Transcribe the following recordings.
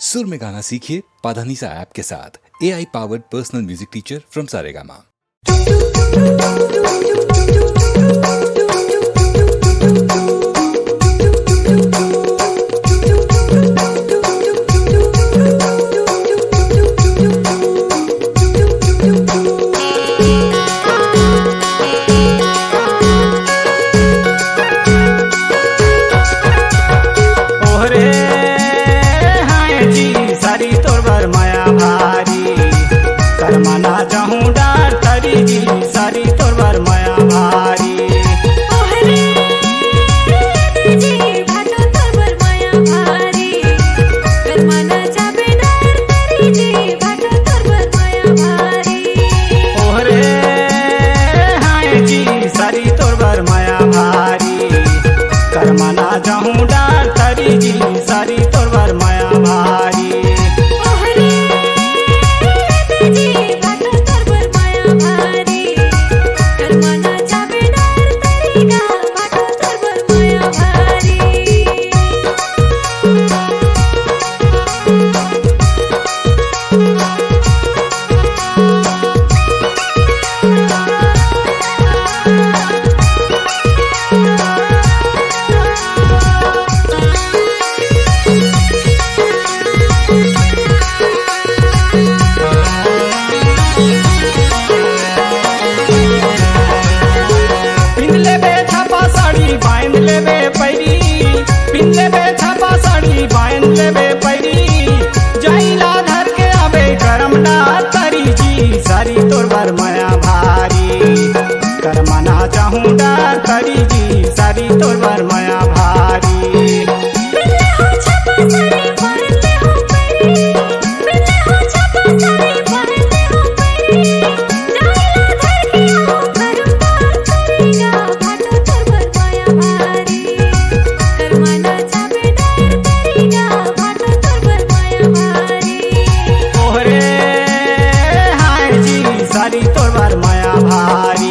सुर में गाना सीखिए पाधानीसा ऐप के साथ। AI powered personal music teacher from Saregama. सारी तोर बर माया भारी कर मना चाहूँ डार करी जी सारी तोर बर माया भारी। सारी तोर बर माया भारी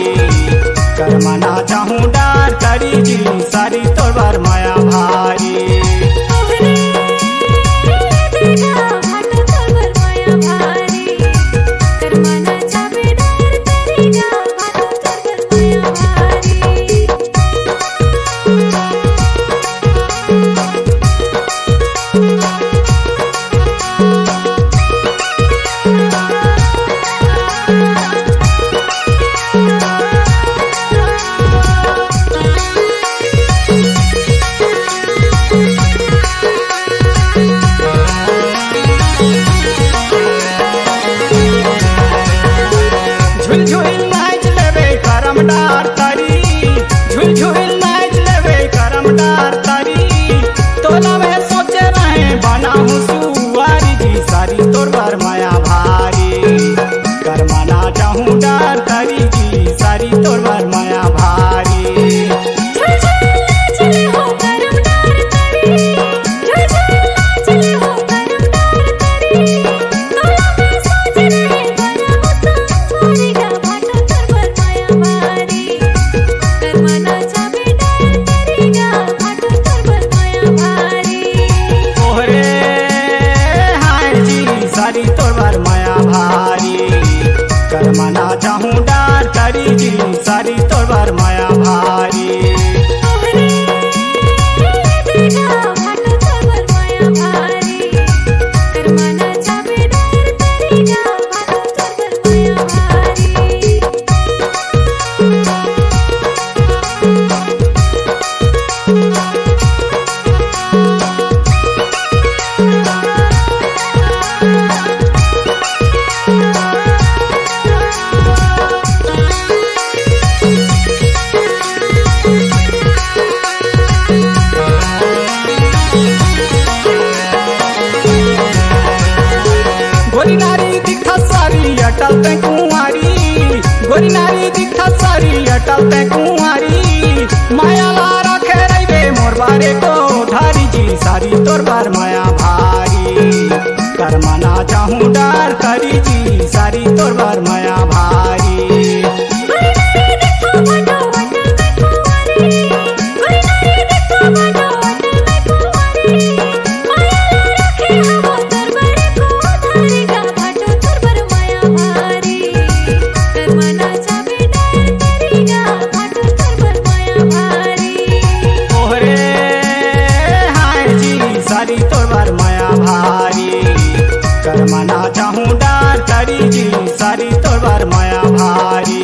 कर मना चाहूँ डार करी जी सारी तोर बर माया भारी। कर मना चाहूँ डार करी जी सारी तोर बर माया भारी। गोरी नारी दिखा सारी अटल ते कुंवारी, गोरी नारी दिखा सारी अटल ते कुंवारी, माया ला रखे रहे मोर बारे को धारी जी सारी तोर बार माया भारी। कर मना चाहूँ डार करी जी सारी तोर बार माया भारी। माया ला रखे हम भारी। कर्मा ना चाहूँ डार तारी जी सारी तोर बार माया भारी।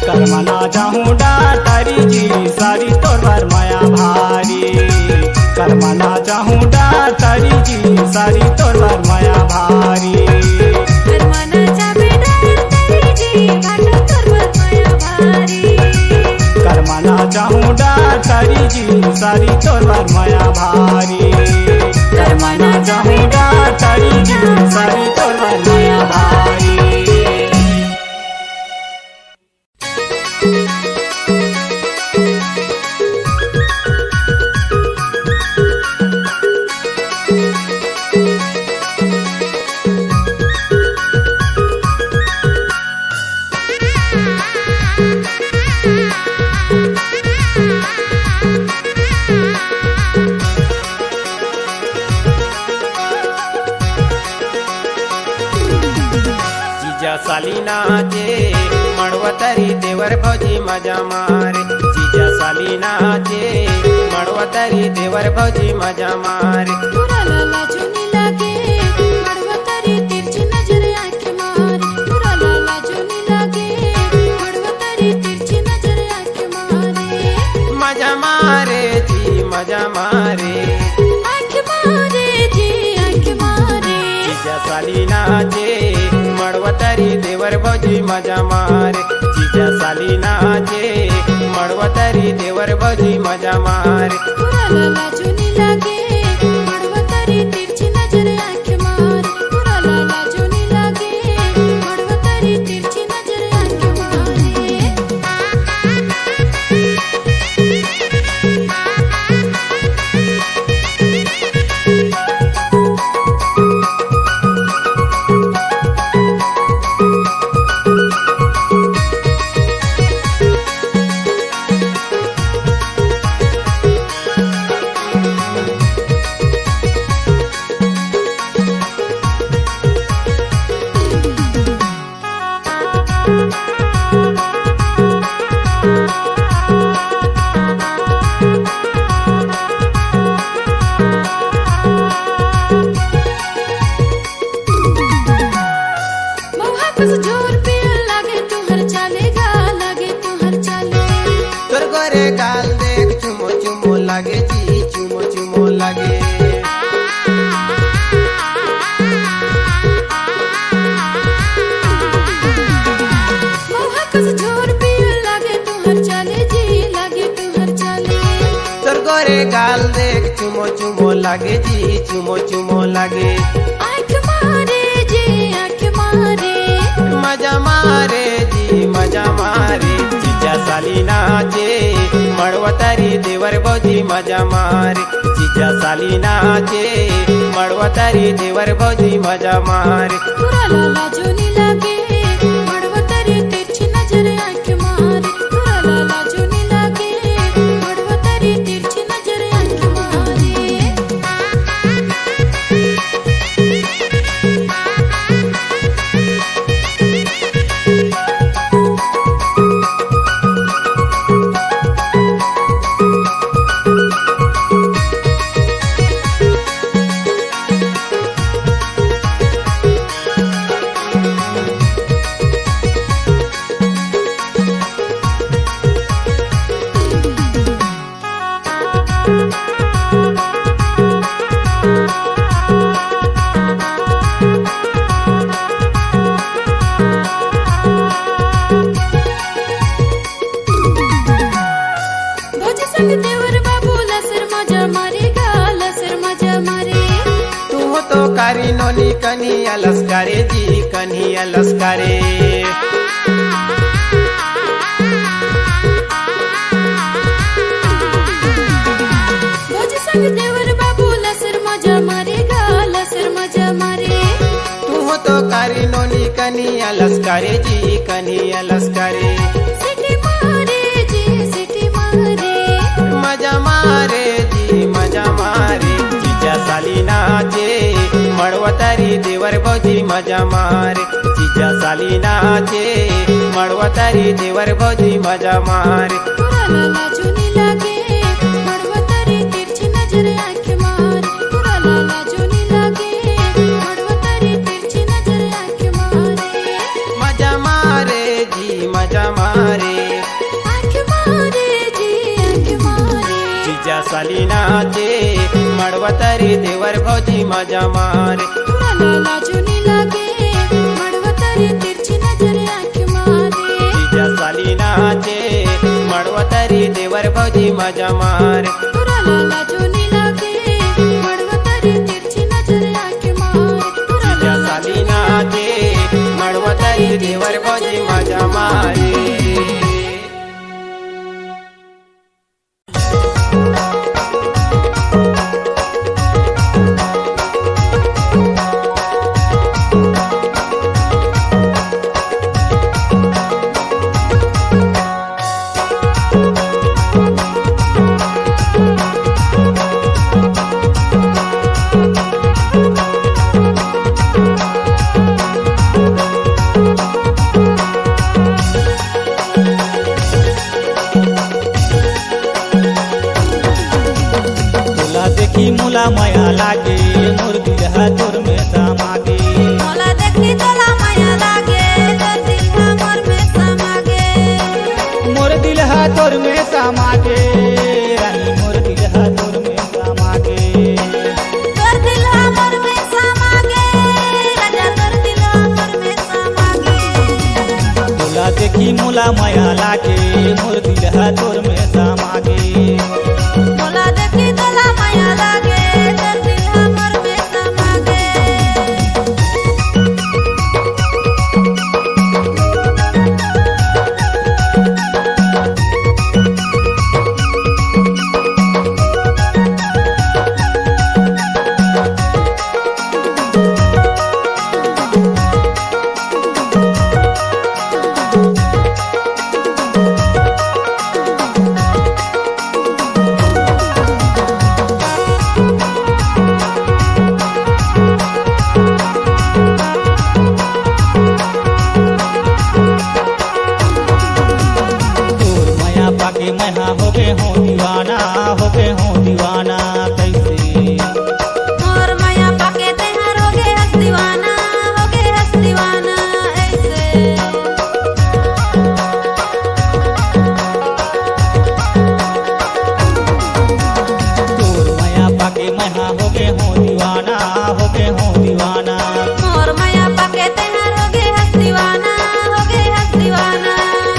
कर्मा ना चाहूँ डार तारी जी सारी तोर बार माया भारी। कर्मा ना चाहूँ डार तारी जी सारी तोर बार माया भारी। कर्मा ना चाहूँ डार तारी जी सारी तोर बार माया भारी। कर्मा ना चाहूँ डार तारी जी सारी तोर बार माया भारी। सालीना जे मड़वतरी देवर भौजी मजा मारे। जीजा सालीना जे मड़वतरी देवर भौजी मजा मारे। मजा मारे जी मजा मारे। जीजा सालीना जे मड़वतरी देवर भौजी मजा मारे। जीजा सालीना जे मड़वतरी देवर भौजी मजा मारे। लागे जी चुमो चुमो लागे। तोर गोरे गाल देख चुमो चुमो लागे जी चुमो चुमो लागे। आँख मारे जी आँख मारे। मजा मारे जी मजा मारे। जीजा सालीना जे मड़वतरी देवर भौजी मजा मारे। जीजा सालीना जे मड़वतरी देवर भौजी मजा मारे। पूरा लाला जोनी लागे मड़वतरी तिरछी नजर आँख मारे। पूरा लाला जोनी लागे मड़वतरी तिरछी नजर आँख मारे। देवर बाबू लसर मजा मारेगा लसर मजा मारे। तू तो कारी नोनी कन्हैया लस्कारे जी कन्हैया लस्कारे। भोज संग देवर बाबू लसर मजा मारेगा लसर मजा मारे। तू तो कारी नोनी कन्हैया लस्कारे जी कन्हैया लस्कारे। सिटी मारे जी सिटी मारे। मजा मारे जी मजा मारे। जीजा सालीना जे मड़वतरी देवर भौजी मजा मारे। जीजा साली नाचे मड़वतरी देवर भौजी मजा मारे तुराला लाजूनी लागे मडवतरी तिरछी नजर आंख मारे तुराला लाजूनी लागे मडवतरी तिरछी नजर आंख मारे मजा मारे जी मजा मारे आंख मारे जी आंख मारे जीजा साली नाचे मड़वतरी देवर भौजी मजा मारे तुराला लाजूनी लागे मडवतरी तिरछी नजर आंख मारे जीजा साली नाचे मड़वतरी देवर भौजी मजा मारे तुराला लाजूनी लागे मडवतरी तिरछी नजर आंख मारे जीजा तुराला साली नाचे मड़वतरी देवर भौजी मजा मारे देखी मुला माया लागे मोर दिलहा तोर में समागे मोला देखी तोला माया लागे तोर दिल हमर में समागे मोर दिलहा तोर में समागे रानी मोर दिलहा तोर में समागे तोर दिल हमर में समागे राजा तोर दिल हमर में समागे मुला देखी मुला माया लागे मोर दिलहा तोर में समागे मोला देखी तोला माया लागे तोर दिल हमर में समागे तोर माया पाके मैं हो गए हो दीवाना हो गए हो दीवाना कैसे और माया पाके तेहार हो गए हंस दीवाना ऐसे तोर माया पाके मैं हो गए हो दीवाना हो गए हो दीवाना और माया पाके तेहार हो गए हंस दीवाना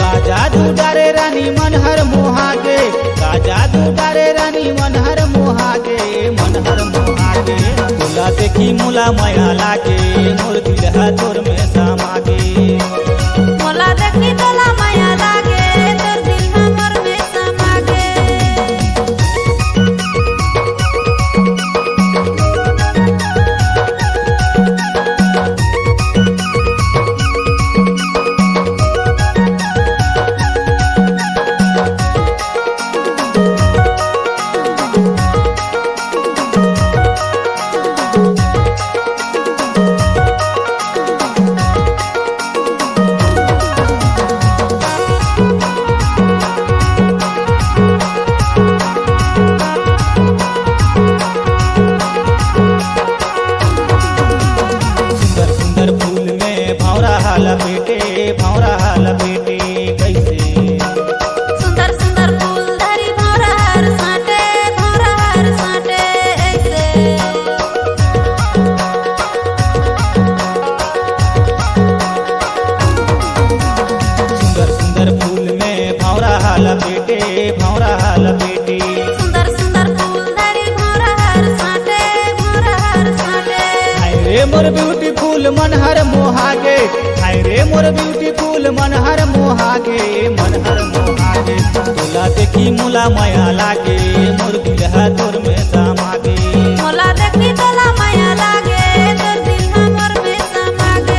का जादू डारे रानी मन हर मोहागे का जादू डारे रानी मन हर मोहागे मुला देखी मुला माया लागे मोर दिलहा तोर में समागे मोला देखी तोला माया लागे तोर दिल हमर में समागे सुंदर सुंदर फूल में भौरा हाल बेटे कैसे सुंदर सुंदर फूल धरी भौरा हर साटे ऐसे सुंदर सुंदर फूल में भौरा हाल बेटे सुंदर सुंदर फूल धरी भौरा हर साटे हाय रे मोर ब्यूटीफुल मन हर मोहागे हाय रे मोर ब्यूटीफुल मन हर मोहागे तोला देखी मुला माया लागे मोर दिलहा तोर में समागे मोला देखी तोला माया लागे तोर दिल हमर में समागे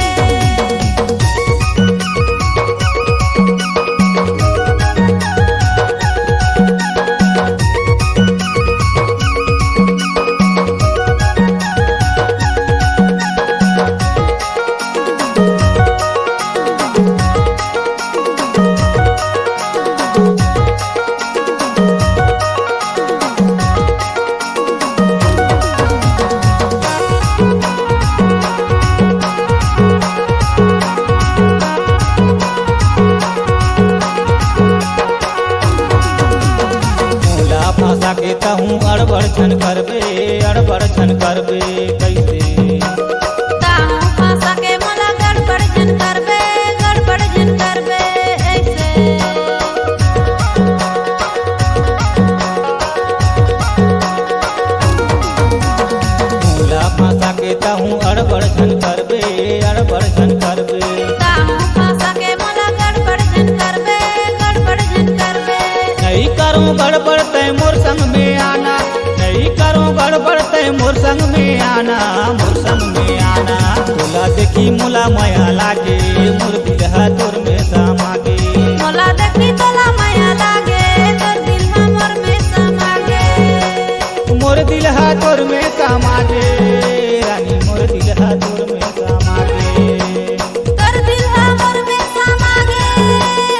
हूँ अड़बड़ छन करबे कैसे ताहू फंसा के मोला गड़बड़ जन करबे ऐसे मूला फंसा के ताहू अड़बड़ छन करबे ताहू फंसा के मोला गड़बड़ जन करबे नहीं करूँ गड़बड़ तय मोर संग में आना नहीं करूँ गड़बड़ तय मोर संग में आना तोला देखी मोला माया लागे मोर दिल है तोर में समागे मोला देखी तोला माया लागे तोर दिल हमर में समागे मोर दिल है तोर में समागे रानी मोर दिल है तोर में समागे तोर दिल हमर में समागे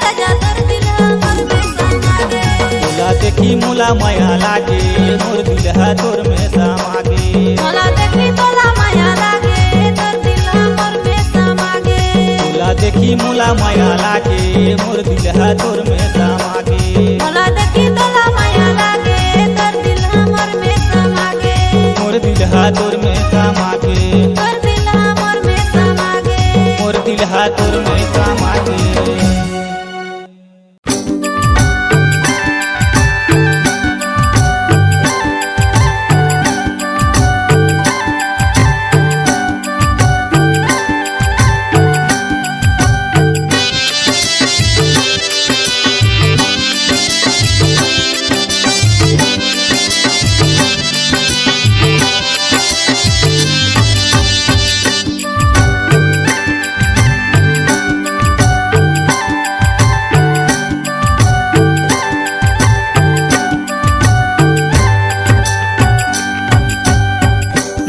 राजा तोर दिल हमर में समागे तोला देखी मोला माया लागे मोर दिल है तोर में समागे मोला देखी तोला माया लागे तोर दिल हमर में समागे तोला देखी मोला माया लागे मोर दिल है तोर में समागे मोला देखी तोला माया लागे तोर दिल हमर में समागे मोर दिल है तोर में समागे तोर दिल हमर में समागे मोर दिल है तोर में समागे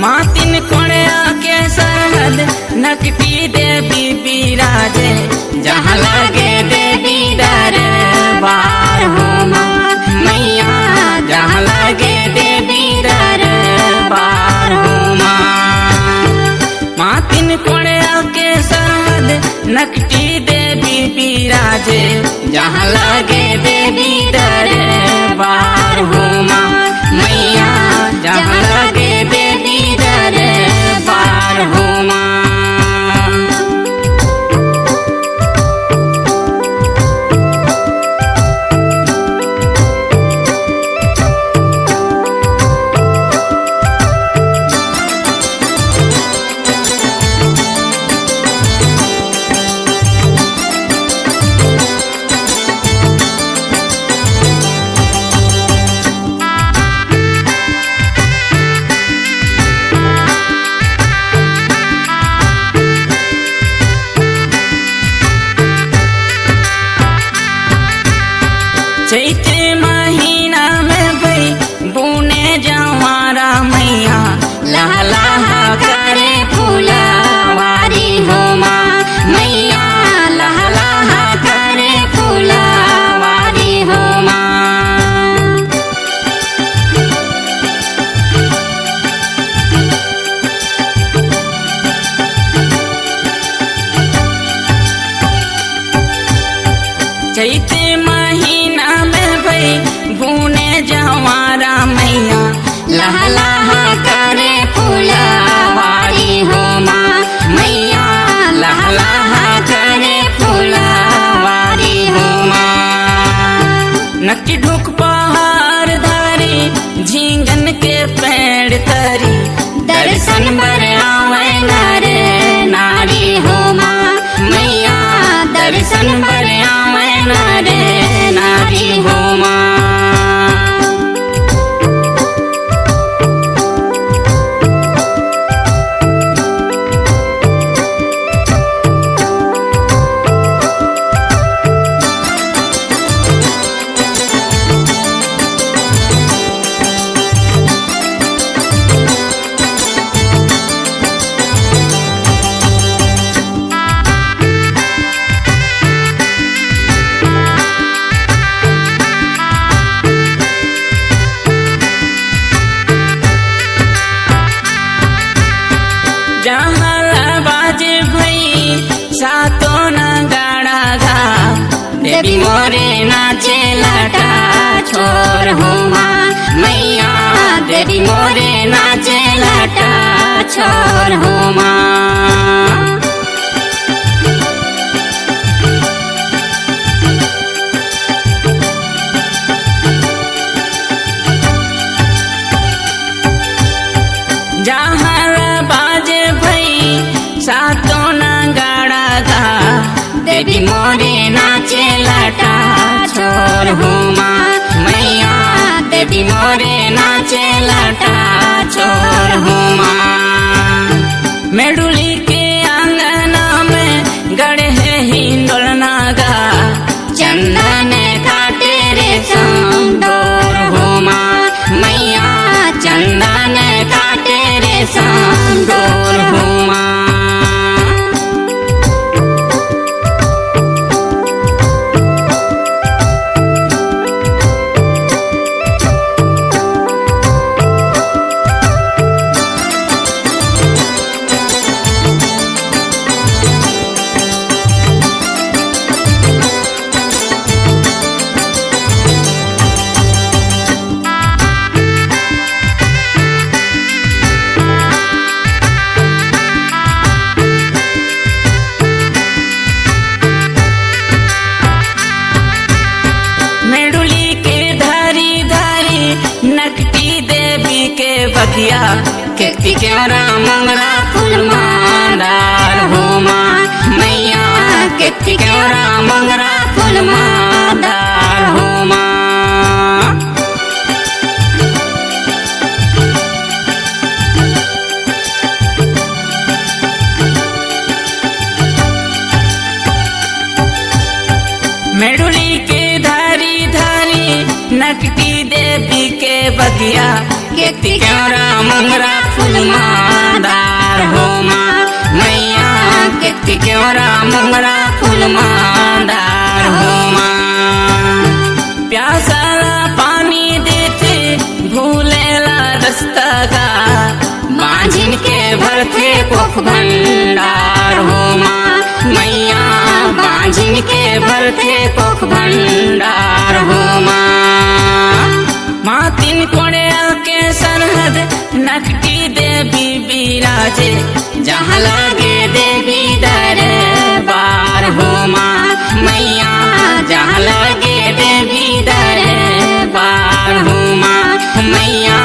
मातिन कोणया के सरहद नकटी देवी बिराजे जहाँ लगे देवी दरबार हो माँ मैया जहाँ लगे देवी दरबार हो माँ मातिन कोणया के सरहद नकटी देवी बिराजे जहाँ लगे देवी दरबार हो माँ मैया जहाँ लगे देवी दरबार हो माँ चैत महीना में भई बुने जवारा मैया लहा लहा करे फुलवारी हो माँ मैया लहा लहा करे फुलवारी हो माँ चैत महीना में भई बुने जवारा मैया लहा लहा करे फुलवारी हो माँ मैया लहा लहा करे फुलवारी हो माँ नक्की ढुक पहाड़ धारी झींगन के पेड़ तरी दर्शन बर आवे नर नारी हो माँ मैया दर्शन बर आवे नर नारी हो माँ देवी मोरे नाचे लटा छोर हो माँ मैया देवी मोरे नाचे लाटा छोर हो माँ। जहाँ बाजे भई सातों नगाड़ा गा देवी मोरे नाचे लाटा छोर हो माँ मैया देवी मोरे नाचे लाटा छोर हो माँ। मेडुली के आंगना में गड़े है हिंडोल नागा चंदन काटे रे डोर हो माँ मैया चंदन काटे रे डोर हो माँ। बगिया केती केवरा मंगरा फूल मांदार हो माँ मैया केती केवरा मंगरा फूल मांदार हो माँ। मेडुली के धारी धारी नकटी देवी के बगिया केती केवरा मंगरा फूल मांदार हो माँ मैया केती केवरा मंगरा फूल मांदार हो माँ। प्यासाला पानी देते भूलेला रास्ता का माझिन के भरते कोख भंडार हो माँ मैया माझिन के भरते कोख भंडार हो माँ। मातिन कोड़िया के सरहद नकटी देवी बिराजे जहाँ लगे देवी दरबार हो माँ मैया जहाँ लगे देवी दरबार हो माँ मैया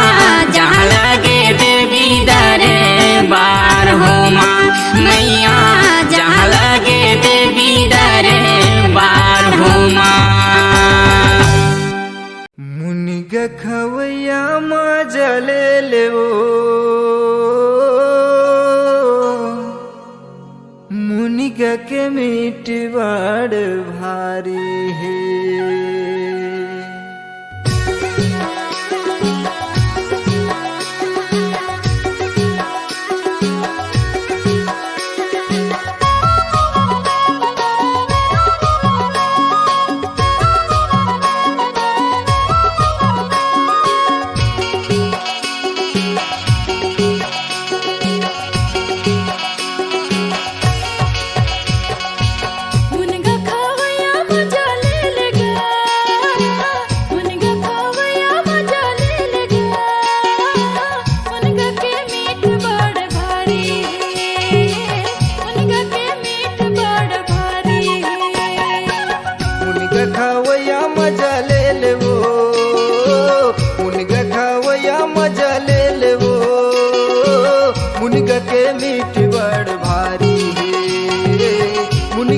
जहाँ लगे देवी दरबार हो माँ मैया जहाँ लगे देवी दरबार हो माँ। खवैया मजले लेवो मुनिग के मीठ बड़ भारी है।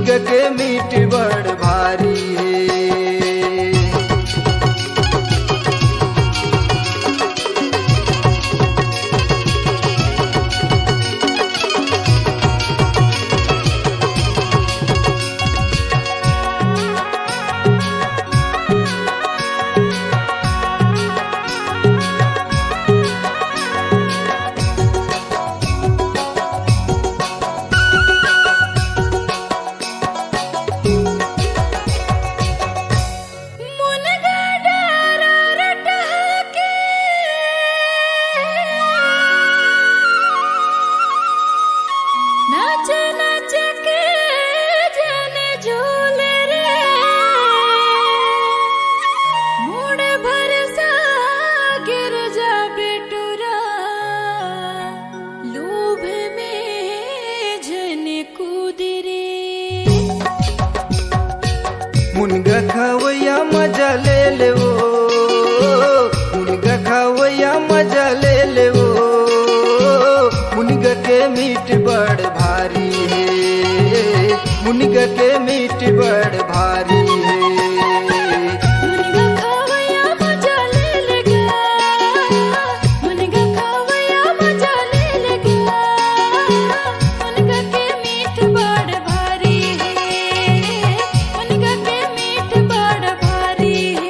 के मीठ बड़ भारी है। ले ले वो मुनिगा खावैया मजा ले ले वो मुनिगा के मीठ बड़ भारी है मुनिगा के मीठ बड़ भारी है मुनिगा खावैया मजा ले ले गया मुनिगा खावैया मजा ले ले गया मुनिगा के मीठ बड़ भारी है मुनिगा के मीठ बड़ भारी है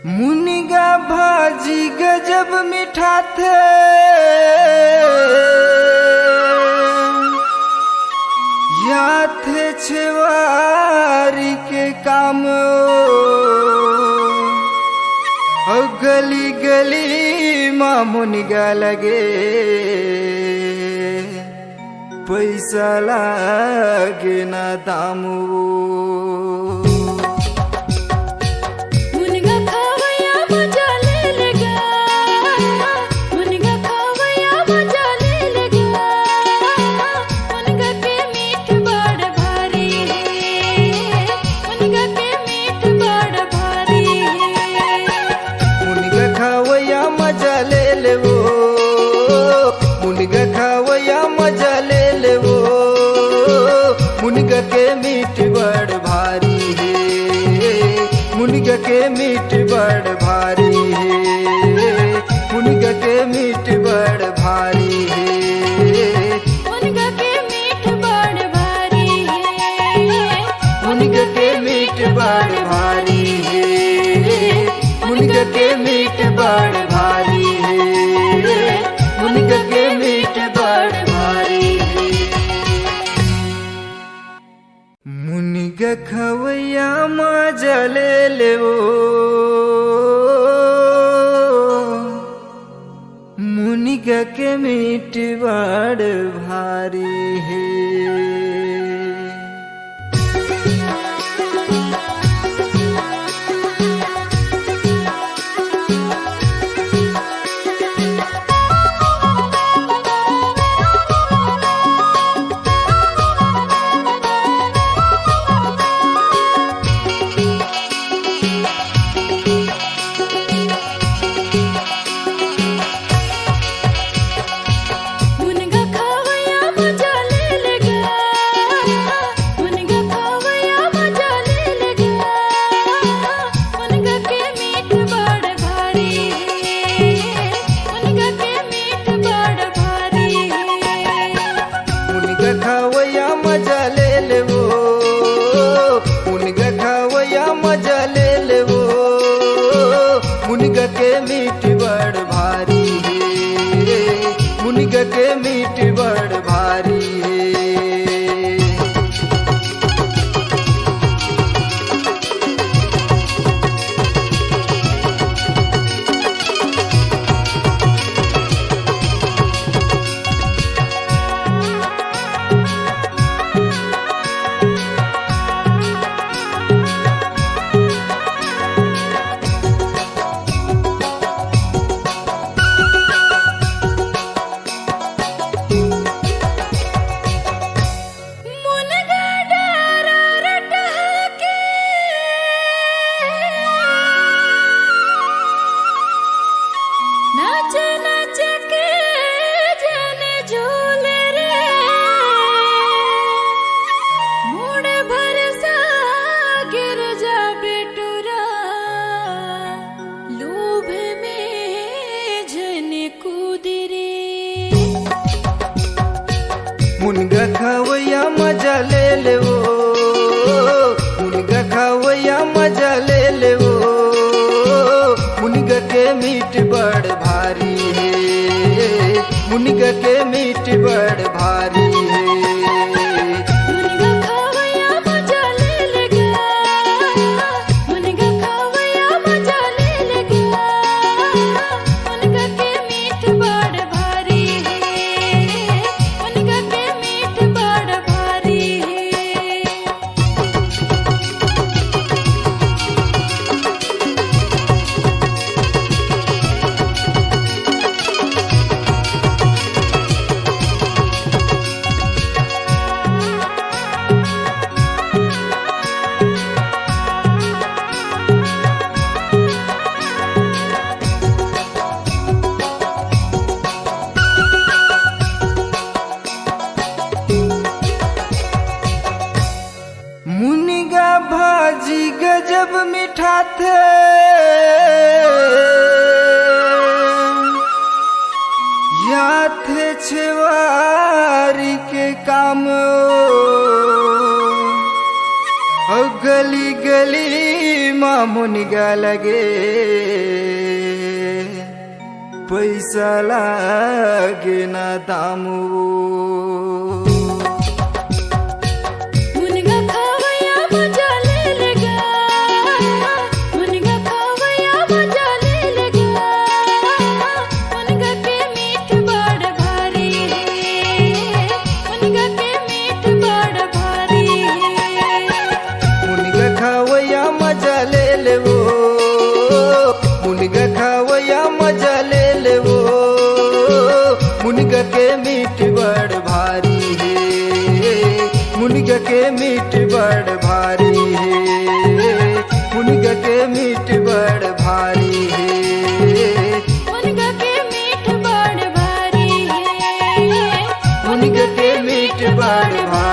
मुनिगा भाजी गजब मीठा थे या थे छवारी के काम और गली गली माँ मुनिगा लगे पैसा लागे ना दाम मुनिगा खावैया मजा ले ले गया मुनिगा खावैया मजा ले ले गया मुनिगा के मीठ बड़ भारी है मुनिगा के मीठ बड़ भारी है मुनिगा खावैया मजा ले ले वो मुनिगा खावैया मजा ले ले वो मुनिगा के मीठ बड़ भारी है मुनिगा के मीठ बड़ भारी है मुनिगा के मीठ बड़ भारी है मुनिगा के मीठ बड़ भारी है मुनिगा के मीठ बड़ भारी है मुनिगा के मीठ बड़ भारी है मुनिगा के मीठ बड़ भारी है मुनिगा खवैया मजा ले ले वो मुनिगा के मीठ बड़ भारी है मुनिगा खावैया मजा ले ले गया मुनिगा खावैया मजा ले ले गया मुनिगा के मीठ बड़ भारी है मुनिगा के मीठ बड़ भारी है मुनिगा खावैया मजा ले ले वो मुनिगा खावैया मजा ले ले वो मुनिगा के मीठ बड़ भारी है मुनिगा के मीठ बड़ भारी है मुनिगा डारा रटा के नाच नाच के जने झूले रे मुड़ भर सा गिर जा बेटुरा लोभ में जने कूद रे मुनिगा खावैया मजा ले ले वो मुनिगा खावैया मजा ले ले वो मुनिगा के मीठ बड़ भारी है मुनिगा के मीठ बड़ भारी है मुनिगा खावैया मजा ले ले गया मुनिगा सब मीठा थे या थे छेवारी के काम और गली गली मुनिगा लगे पैसा लागे ना दामू मुनगा खावया मजा ले लेगा मुनगा खावया मजा ले लेगा मुनगा के मीठ बड़ भारी है मुनगा के मीठ बड़ भारी है मुनिगा खावया मजा ले लेवो मुनिगा खावया मजा ले लेवो मुनिगा के मीठ बड़ भारी है मुनिगा के मीठ बड़ भारी है मुनिगा के मीठ बड़ भारी है मुनगा के मीठ बड़ भारी है मुनिगा के मीठ बड़ भारी